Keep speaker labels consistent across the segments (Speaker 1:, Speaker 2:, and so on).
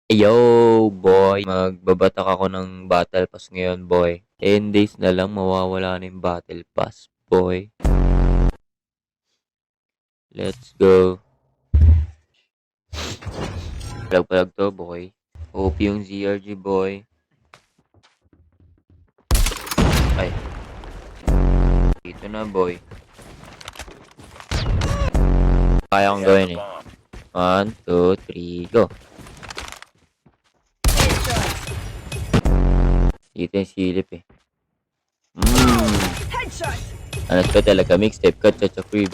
Speaker 1: Yo, boy. Magbabatak ako ng Battle Pass ngayon, boy. 10 days na lang mawawala na yung Battle Pass, boy. Let's go. Palag-palag to, boy. OP yung ZRG, boy. Ay. Dito na, boy. Kaya kong gawin eh. 1, 2, 3, go. Dito yung silip eh. Ano ka talaga? Mixtape, cut, cha, crib.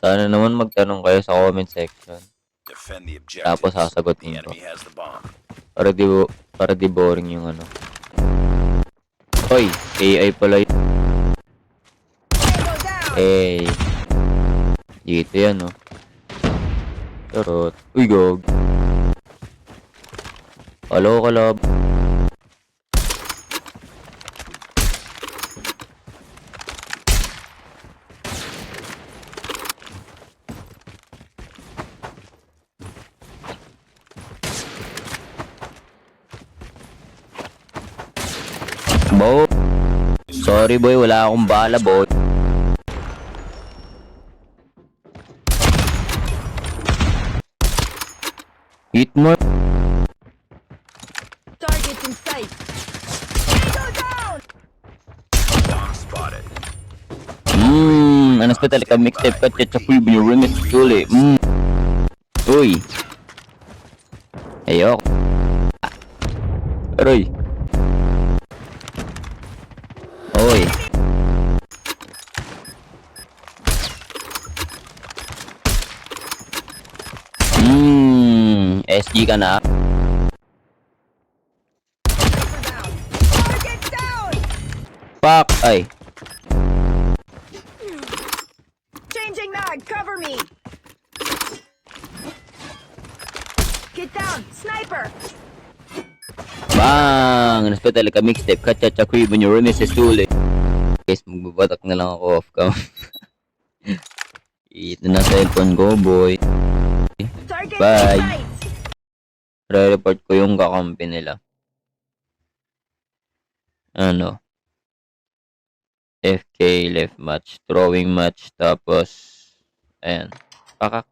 Speaker 1: Sana naman magtanong kayo sa comment section. Tapos sasagutin ko. Para di boring yung ano. Hoy, AI pala yun. Eh, dito yan, no? Charot. Uy, gog. Hello, kalab. Bo. Sorry, boy. Wala akong bala, boy. Hit mo.
Speaker 2: Target in sight. Go down.
Speaker 3: Spotted.
Speaker 1: Ano sa talaga? Mixtape, cut, cha, crib. Yung remix, tuli. Uy. Ayoko. Aroy. Oy. SG ka na?
Speaker 2: Target down.
Speaker 1: Fuck! Ay.
Speaker 2: Changing mag. Cover me. Get down. Sniper.
Speaker 1: Bang! Ano sa talaga? Mixtape, cut, cha, crib. Yung remix, tuli. Guys, magbabatak na lang ako off cam. Ito na cellphone ko, boy.
Speaker 2: Target
Speaker 1: Bye.
Speaker 2: in sight.
Speaker 1: Re-report ko yung kakampi nila. Ano? FK left match, throwing match, tapos ayan. Pakak.